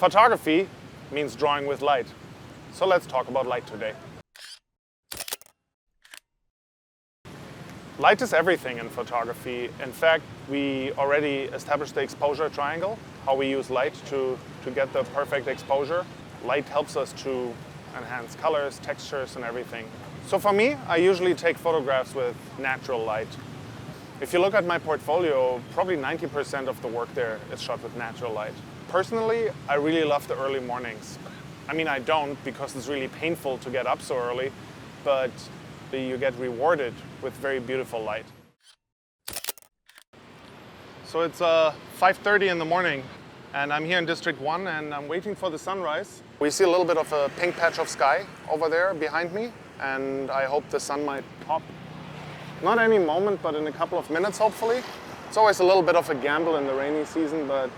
Photography means drawing with light. So let's talk about light today. Light is everything in photography. In fact, we already established the exposure triangle, how we use light to get the perfect exposure. Light helps us to enhance colors, textures, and everything. So for me, I usually take photographs with natural light. If you look at my portfolio, probably 90% of the work there is shot with natural light. Personally, I really love the early mornings. I mean, I don't because it's really painful to get up so early, but you get rewarded with very beautiful light. So it's 5:30 in the morning and I'm here in District 1 and I'm waiting for the sunrise. We see a little bit of a pink patch of sky over there behind me and I hope the sun might pop. Not any moment, but in a couple of minutes hopefully. It's always a little bit of a gamble in the rainy season, but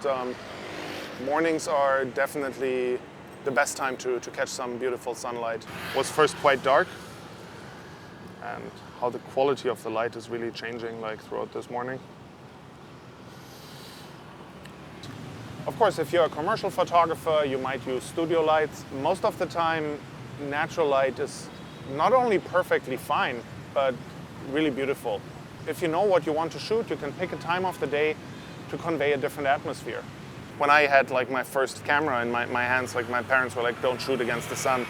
mornings are definitely the best time to catch some beautiful sunlight. It was first quite dark, and how the quality of the light is really changing throughout this morning. Of course, if you're a commercial photographer, you might use studio lights. Most of the time, natural light is not only perfectly fine, but really beautiful. If you know what you want to shoot, you can pick a time of the day to convey a different atmosphere. When I had my first camera in my hands, my parents were like, don't shoot against the sun.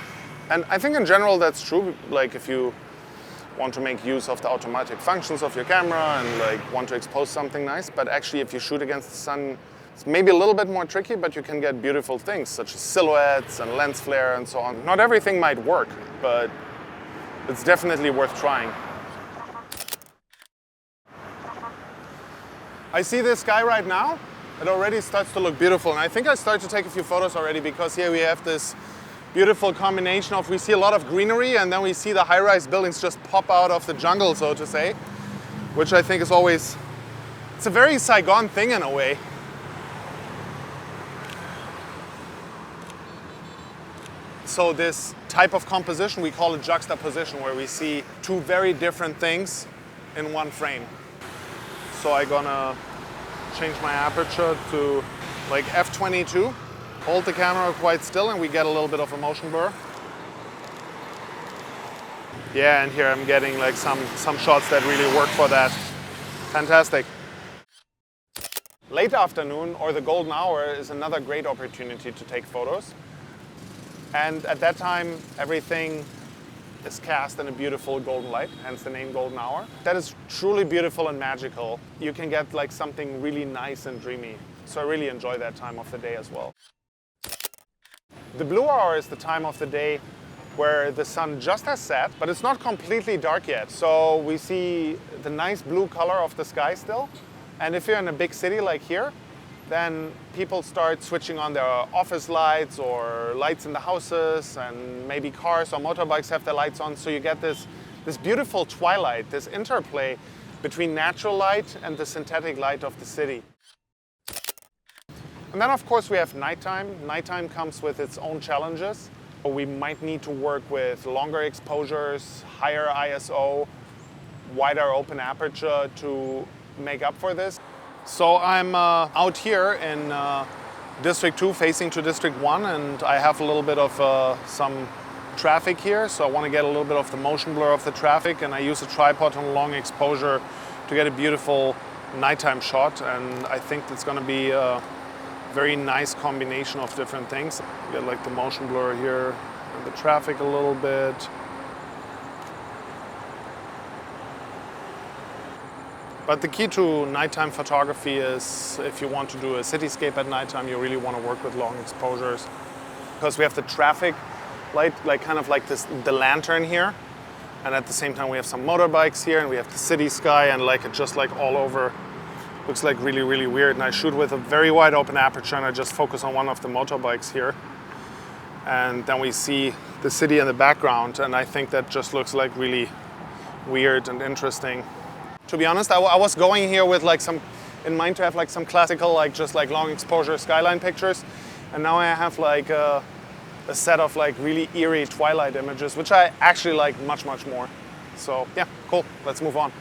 And I think in general that's true. If you want to make use of the automatic functions of your camera and want to expose something nice, but actually if you shoot against the sun, it's maybe a little bit more tricky, but you can get beautiful things such as silhouettes and lens flare and so on. Not everything might work, but it's definitely worth trying. I see this sky right now. It already starts to look beautiful, and I think I started to take a few photos already because here we have this beautiful combination of, we see a lot of greenery and then we see the high-rise buildings just pop out of the jungle, so to say, which I think is always, it's a very Saigon thing in a way. So this type of composition, we call it juxtaposition, where we see two very different things in one frame. So I'm gonna change my aperture to f22. Hold the camera quite still and we get a little bit of a motion blur. Yeah, and here I'm getting some shots that really work for that. Fantastic. Late afternoon or the golden hour is another great opportunity to take photos. And at that time, everything is cast in a beautiful golden light, hence the name golden hour. That is truly beautiful and magical. You can get something really nice and dreamy. So I really enjoy that time of the day as well. The blue hour is the time of the day where the sun just has set, but it's not completely dark yet. So we see the nice blue color of the sky still. And if you're in a big city like here, then people start switching on their office lights or lights in the houses, and maybe cars or motorbikes have their lights on. So you get this beautiful twilight, this interplay between natural light and the synthetic light of the city. And then of course we have nighttime. Nighttime comes with its own challenges. We might need to work with longer exposures, higher ISO, wider open aperture to make up for this. So I'm out here in District 2 facing to District 1, and I have a little bit of some traffic here. So I want to get a little bit of the motion blur of the traffic, and I use a tripod on long exposure to get a beautiful nighttime shot. And I think it's going to be very nice combination of different things. You get the motion blur here and the traffic a little bit. But the key to nighttime photography is if you want to do a cityscape at nighttime, you really want to work with long exposures. Because we have the traffic light, the lantern here. And at the same time we have some motorbikes here and we have the city sky and it just all over. Looks really, really weird, and I shoot with a very wide open aperture and I just focus on one of the motorbikes here. And then we see the city in the background, and I think that just looks really weird and interesting. To be honest, I was going here with some in mind to have some classical long exposure skyline pictures, and now I have a set of really eerie twilight images, which I actually like much more. So yeah, cool, let's move on.